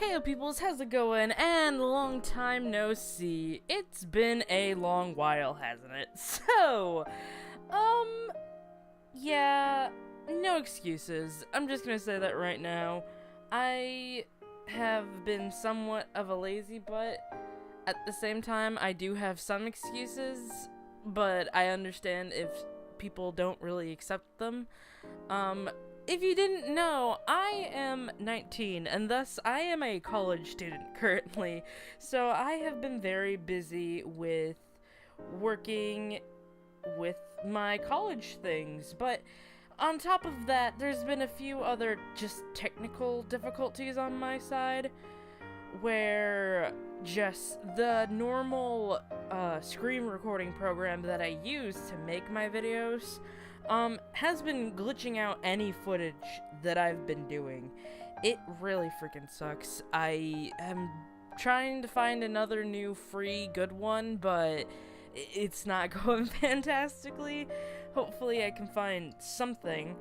Heyo peoples, how's it going? And long time no see. It's been a long while, hasn't it? So, yeah, no excuses. I'm just gonna say that right now. I have been somewhat of a lazy butt. At the same time, I do have some excuses, but I understand if people don't really accept them. If you didn't know, I am 19, and thus I am a college student currently, so I have been very busy with working with my college things, but on top of that, there's been a few other just technical difficulties on my side, where just the normal screen recording program that I use to make my videos has been glitching out any footage that I've been doing. It really freaking sucks. I am trying to find another new free good one, but it's not going fantastically. Hopefully I can find something,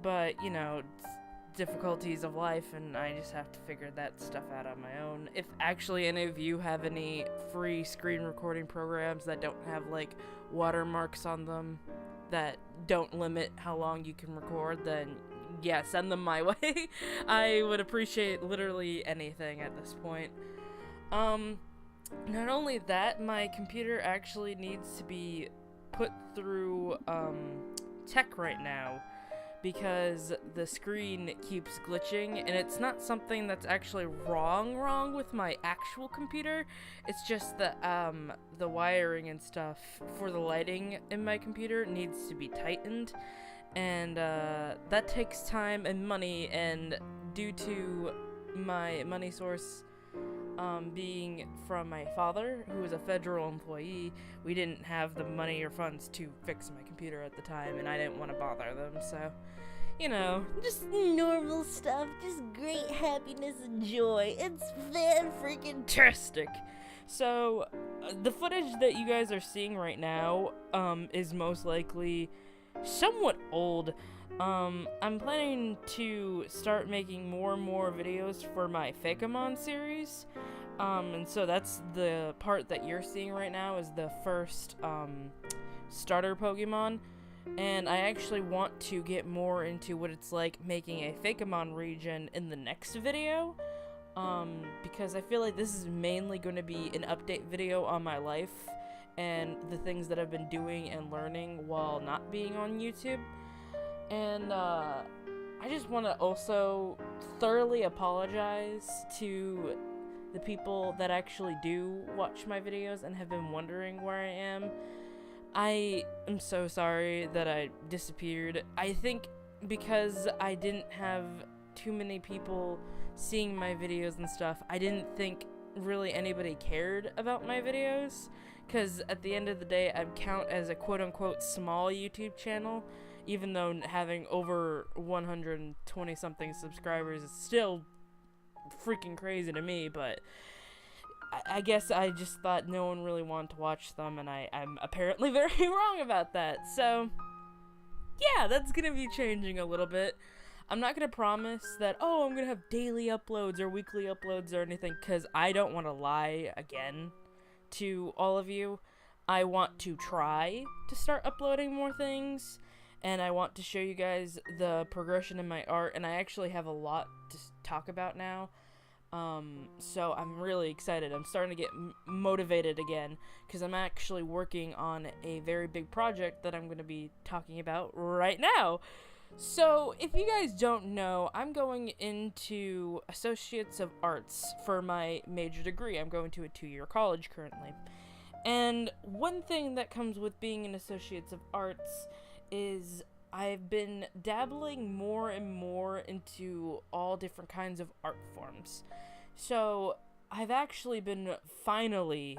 but you know, difficulties of life, and I just have to figure that stuff out on my own. If actually any of you have any free screen recording programs that don't have like watermarks on them that don't limit how long you can record, then yeah, send them my way. I would appreciate literally anything at this point. Not only that, my computer actually needs to be put through tech right now, because the screen keeps glitching, and it's not something that's actually wrong with my actual computer. It's just that the wiring and stuff for the lighting in my computer needs to be tightened, and that takes time and money, and due to my money source being from my father, who is a federal employee, we didn't have the money or funds to fix my computer at the time, and I didn't want to bother them, so, you know, just normal stuff, just great happiness and joy. It's fan-freaking-tastic. So, the footage that you guys are seeing right now, is most likely somewhat old. I'm planning to start making more and more videos for my Fakemon series, and so that's the part that you're seeing right now is the first, starter Pokemon, and I actually want to get more into what it's like making a Fakemon region in the next video, because I feel like this is mainly going to be an update video on my life, and the things that I've been doing and learning while not being on YouTube. And, I just want to also thoroughly apologize to the people that actually do watch my videos and have been wondering where I am. I am so sorry that I disappeared. I think because I didn't have too many people seeing my videos and stuff, I didn't think really anybody cared about my videos, because at the end of the day, I'd count as a quote-unquote small YouTube channel, even though having over 120 something subscribers is still freaking crazy to me, but I guess I just thought no one really wanted to watch them, and I'm apparently very wrong about that. So yeah, that's gonna be changing a little bit. I'm not gonna promise that, oh, I'm gonna have daily uploads or weekly uploads or anything, because I don't want to lie again to all of you. I want to try to start uploading more things, and I want to show you guys the progression in my art, and I actually have a lot to talk about now. So I'm really excited. I'm starting to get motivated again, because I'm actually working on a very big project that I'm going to be talking about right now. So, if you guys don't know, I'm going into Associates of Arts for my major degree. I'm going to a 2-year college currently. And one thing that comes with being an Associates of Arts is I've been dabbling more and more into all different kinds of art forms. So I've actually been finally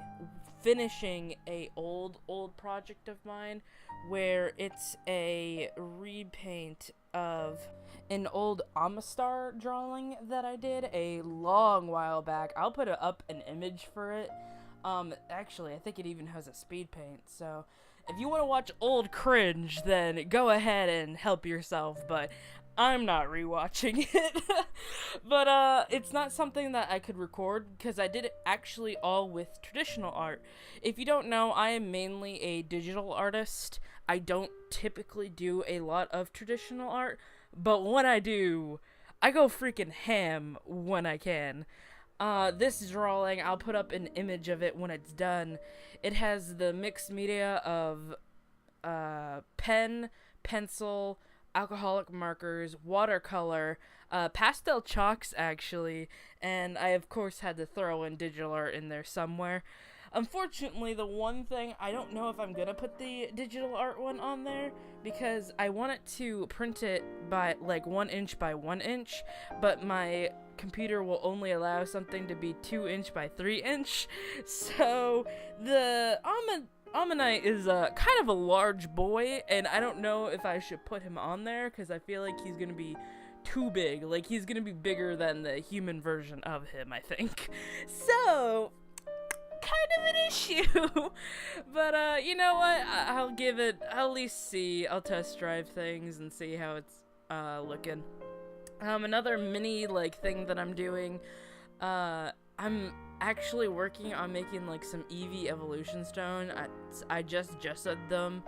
finishing a old project of mine, where it's a repaint of an old Amistar drawing that I did a long while back. I'll put up an image for it. Actually, I think it even has a Speedpaint, so if you want to watch old cringe, then go ahead and help yourself, but I'm not rewatching it. But it's not something that I could record because I did it actually all with traditional art. If you don't know, I am mainly a digital artist. I don't typically do a lot of traditional art, but when I do, I go freaking ham when I can. This drawing, I'll put up an image of it when it's done. It has the mixed media of pen, pencil, alcoholic markers, watercolor, pastel chalks actually, and I of course had to throw in digital art in there somewhere. Unfortunately, the one thing, I don't know if I'm gonna put the digital art one on there because I want it to print it by like 1 inch by 1 inch, but my computer will only allow something to be 2 inch by 3 inch. So the Ammonite is kind of a large boy, and I don't know if I should put him on there because I feel like he's gonna be too big. Like, he's gonna be bigger than the human version of him, I think. So, kind of an issue. But, you know what? I'll give it, I'll at least see. I'll test drive things and see how it's looking. Another mini, like, thing that I'm doing, I'm actually working on making like some Eevee evolution stone. I just gessoed them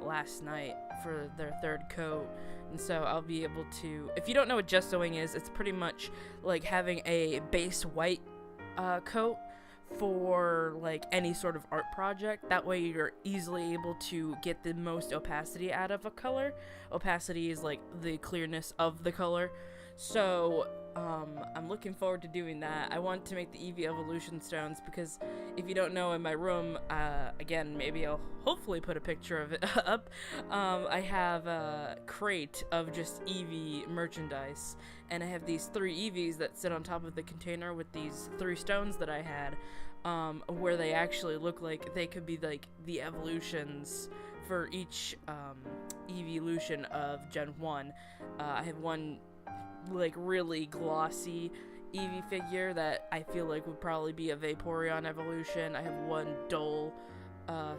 last night for their 3rd coat, and so I'll be able to, if you don't know what gessoing is, it's pretty much like having a base white coat for like any sort of art project. That way you're easily able to get the most opacity out of a color. Opacity is like the clearness of the color. So I'm looking forward to doing that. I want to make the Eevee evolution stones because if you don't know, in my room, again, maybe I'll hopefully put a picture of it up. I have a crate of just Eevee merchandise, and I have these 3 Eevees that sit on top of the container with these 3 stones that I had, where they actually look like they could be like the evolutions for each evolution of Gen 1. I have one like really glossy Eevee figure that I feel like would probably be a Vaporeon evolution. I have one dull,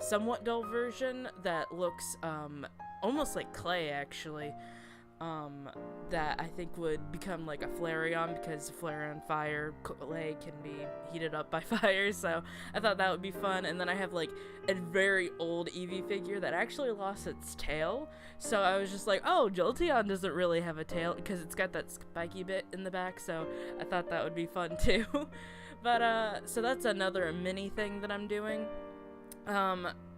somewhat dull version that looks almost like clay actually, that I think would become like a Flareon because Flareon fire clay can be heated up by fire, so I thought that would be fun. And then I have like a very old Eevee figure that actually lost its tail, so I was just like, oh, Jolteon doesn't really have a tail because it's got that spiky bit in the back, so I thought that would be fun too. But so that's another mini thing that I'm doing.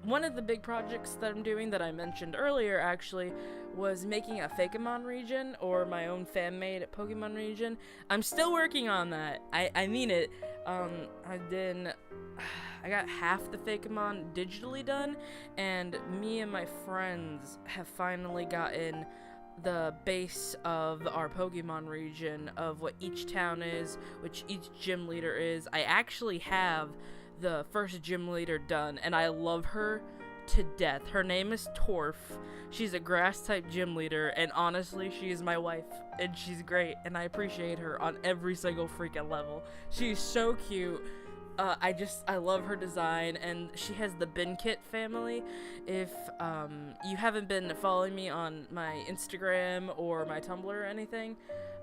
One of the big projects that I'm doing that I mentioned earlier actually was making a Fakemon region, or my own fan-made Pokemon region. I'm still working on that. I mean it. I got half the Fakemon digitally done, and me and my friends have finally gotten the base of our Pokemon region of what each town is, which each gym leader is. I actually have the first gym leader done, and I love her to death. Her name is Torf. She's a grass type gym leader, and honestly, she is my wife, and she's great, and I appreciate her on every single freaking level. She's so cute. I love her design, and she has the Binkit family. If you haven't been following me on my Instagram or my Tumblr or anything,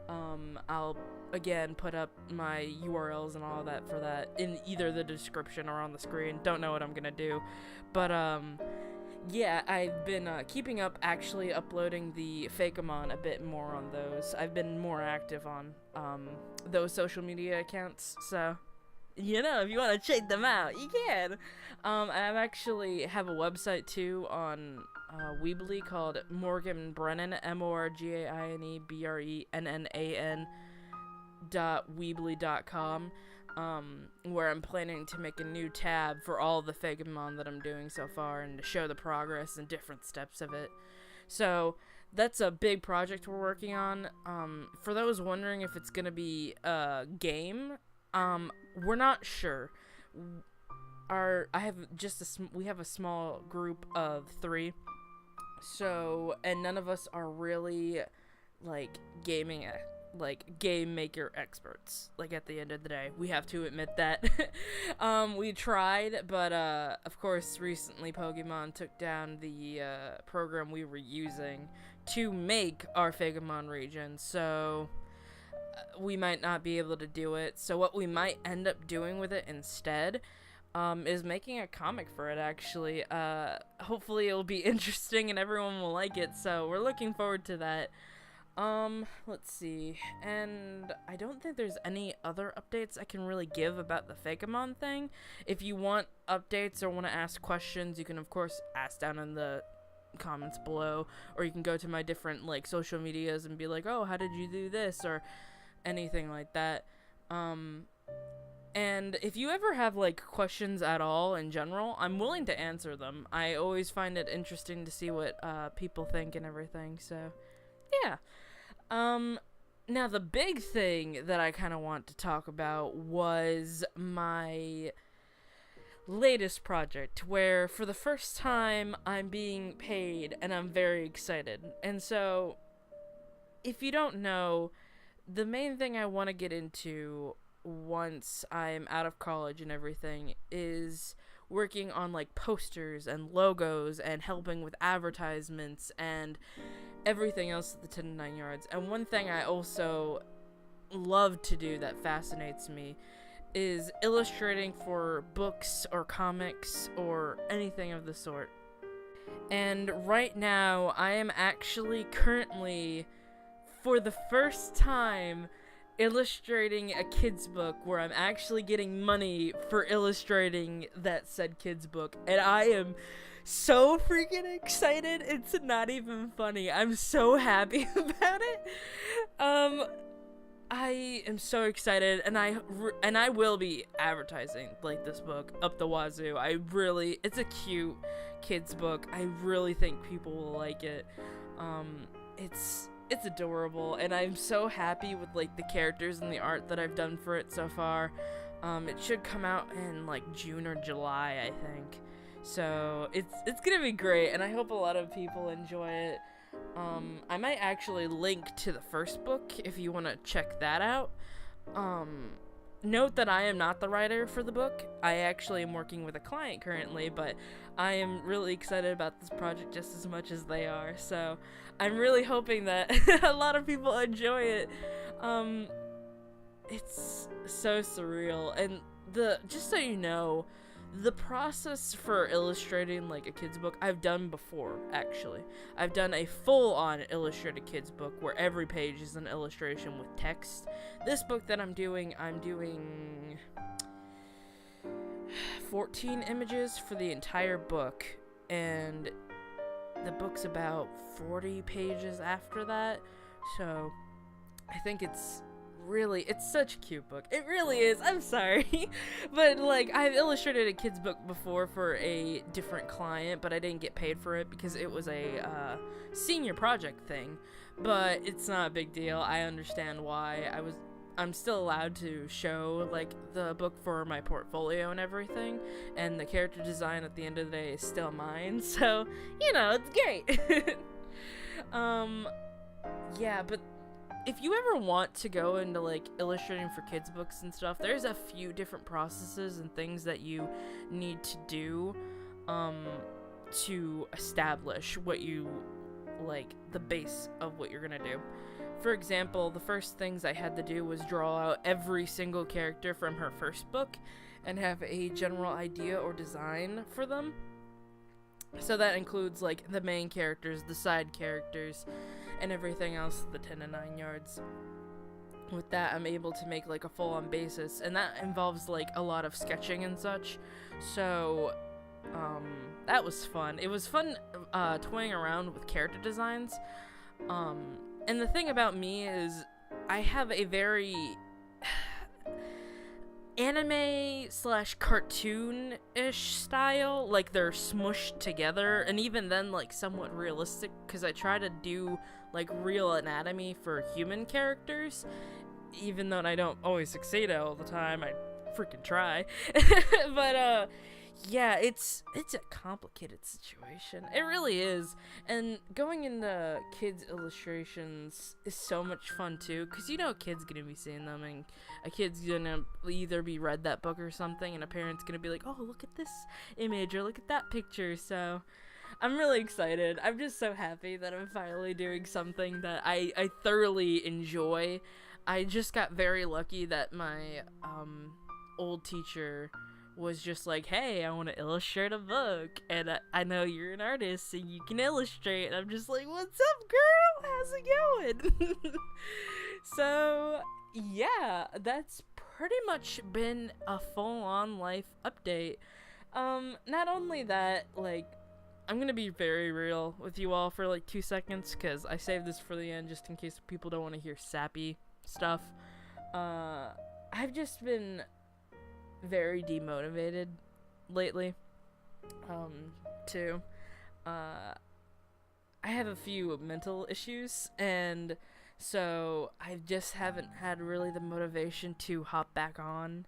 I'll again put up my URLs and all that for that in either the description or on the screen. Don't know what I'm gonna do, but yeah, I've been keeping up, actually uploading the Fakemon a bit more on those. I've been more active on those social media accounts, so you know, if you want to check them out, you can. I actually have a website too on Weebly called Morgan Brennan, morgainebrennan.weebly.com, where I'm planning to make a new tab for all the Fakemon that I'm doing so far and to show the progress and different steps of it. So that's a big project we're working on. For those wondering if it's gonna be a game, we're not sure. We have a small group of 3, so, and none of us are really like gaming like, game maker experts. Like, at the end of the day, we have to admit that. We tried, but, of course, recently Pokemon took down the, program we were using to make our Fakemon region, so we might not be able to do it. So what we might end up doing with it instead, is making a comic for it, actually. Hopefully it'll be interesting and everyone will like it, so we're looking forward to that. Let's see, and I don't think there's any other updates I can really give about the Fakemon thing. If you want updates or want to ask questions, you can of course ask down in the comments below, or you can go to my different, like, social medias and be like, oh, how did you do this, or anything like that. And if you ever have, like, questions at all in general, I'm willing to answer them. I always find it interesting to see what, people think and everything, so, yeah. Now the big thing that I kind of want to talk about was my latest project, where for the first time I'm being paid and I'm very excited. And so, if you don't know, the main thing I want to get into once I'm out of college and everything is working on, like, posters and logos and helping with advertisements and everything else at the 10 and 9 yards. And one thing I also love to do that fascinates me is illustrating for books or comics or anything of the sort. And right now I am actually currently, for the first time, illustrating a kid's book where I'm actually getting money for illustrating that said kid's book, and I am so freaking excited, it's not even funny. I'm so happy about it. I am so excited, and I will be advertising, like, this book up the wazoo. It's a cute kid's book. I really think people will like it. It's adorable, and I'm so happy with, like, the characters and the art that I've done for it so far. It should come out in, like, June or July, I think. So it's gonna be great, and I hope a lot of people enjoy it. I might actually link to the first book if you want to check that out. Note that I am not the writer for the book. I actually am working with a client currently, but I am really excited about this project just as much as they are. So I'm really hoping that a lot of people enjoy it. It's so surreal, and just so you know, the process for illustrating, like, a kid's book, I've done before, actually. I've done a full-on illustrated kid's book where every page is an illustration with text. This book that I'm doing 14 images for the entire book, and the book's about 40 pages after that, so I think it's such a cute book. It really is. I'm sorry. But, like, I've illustrated a kid's book before for a different client, but I didn't get paid for it because it was a senior project thing. But it's not a big deal. I understand why. I'm still allowed to show, like, the book for my portfolio and everything, and the character design at the end of the day is still mine. So, you know, it's great. Yeah, but if you ever want to go into, like, illustrating for kids' books and stuff, there's a few different processes and things that you need to do, to establish what you, like, the base of what you're gonna do. For example, the first things I had to do was draw out every single character from her first book and have a general idea or design for them. So that includes, like, the main characters, the side characters, and everything else at the 10 and 9 yards. With that, I'm able to make, like, a full-on basis, and that involves, like, a lot of sketching and such. So, that was fun. It was fun, toying around with character designs. And the thing about me is, I have a very anime/cartoon-ish style. Like, they're smushed together, and even then, like, somewhat realistic, because I try to do, like, real anatomy for human characters, even though I don't always succeed all the time. I freaking try. But yeah, it's a complicated situation. It really is. And going into kids' illustrations is so much fun too, because you know a kid's gonna be seeing them, and a kid's gonna either be read that book or something, and a parent's gonna be like, oh, look at this image, or look at that picture. So I'm really excited. I'm just so happy that I'm finally doing something that I thoroughly enjoy. I just got very lucky that my old teacher was just like, hey, I want to illustrate a book, and I know you're an artist and you can illustrate, and I'm just like, what's up, girl? How's it going? So yeah, that's pretty much been a full-on life update. Not only that, like, I'm gonna be very real with you all for like 2 seconds, because I saved this for the end just in case people don't want to hear sappy stuff. I've just been very demotivated lately, too. I have a few mental issues, and so I just haven't had really the motivation to hop back on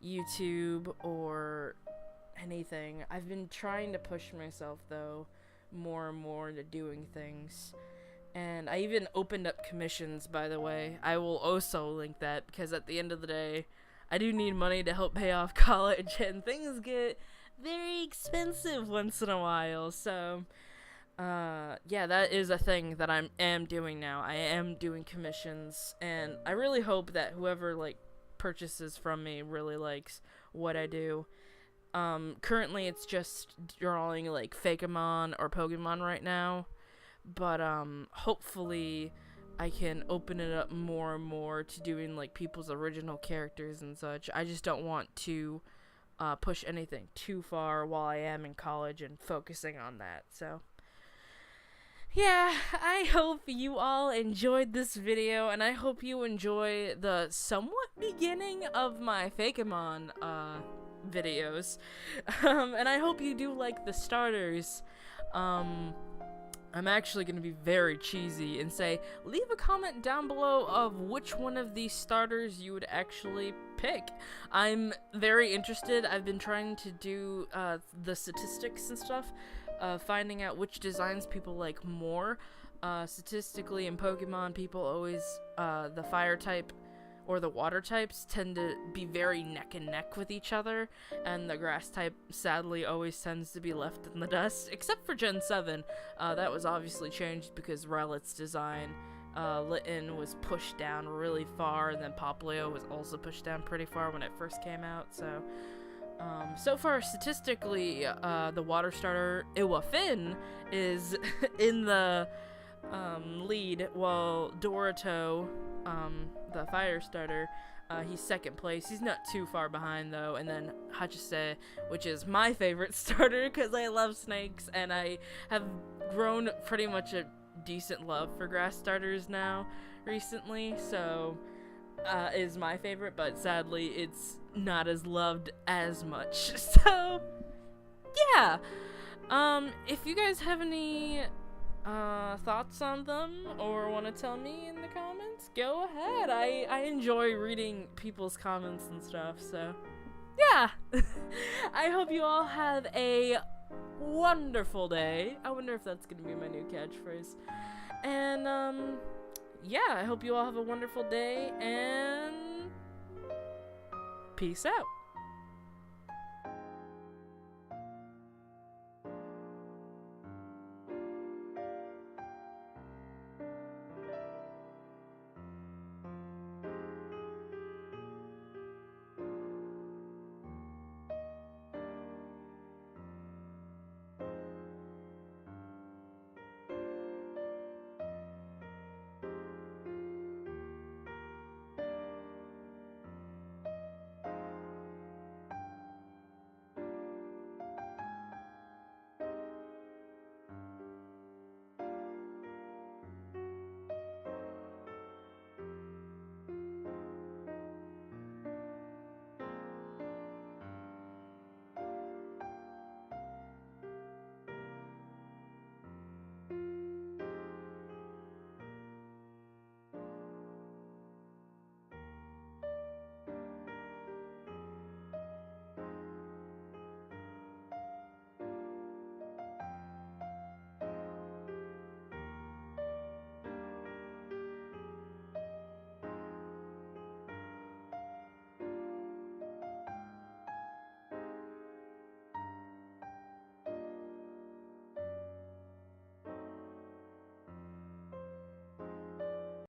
YouTube or anything. I've been trying to push myself, though, more and more into doing things. And I even opened up commissions, by the way. I will also link that, because at the end of the day, I do need money to help pay off college, and things get very expensive once in a while. So, yeah, that is a thing that I am doing now. I am doing commissions, and I really hope that whoever, like, purchases from me really likes what I do. Currently it's just drawing, like, Fakemon or Pokemon right now. But, hopefully I can open it up more and more to doing, like, people's original characters and such. I just don't want to push anything too far while I am in college and focusing on that. So, yeah, I hope you all enjoyed this video, and I hope you enjoy the somewhat beginning of my Fakemon videos. And I hope you do like the starters. I'm actually going to be very cheesy and say, leave a comment down below of which one of these starters you would actually pick. I'm very interested. I've been trying to do the statistics and stuff, finding out which designs people like more. Statistically in Pokemon, people always, the fire type or the water types tend to be very neck and neck with each other, and the grass type sadly always tends to be left in the dust, except for Gen 7. That was obviously changed because Rowlet's design, Litten was pushed down really far, and then Popplio was also pushed down pretty far when it first came out. So so far statistically, the water starter Iwafin is in the lead, while Doretto, the fire starter, he's second place. He's not too far behind, though. And then Hachsei, which is my favorite starter because I love snakes, and I have grown pretty much a decent love for grass starters now recently, so is my favorite, but sadly it's not as loved as much. So yeah, if you guys have any thoughts on them or want to tell me in the comments, go ahead. I enjoy reading people's comments and stuff, so yeah. I hope you all have a wonderful day. I wonder if that's gonna be my new catchphrase. And yeah, I hope you all have a wonderful day, and peace out.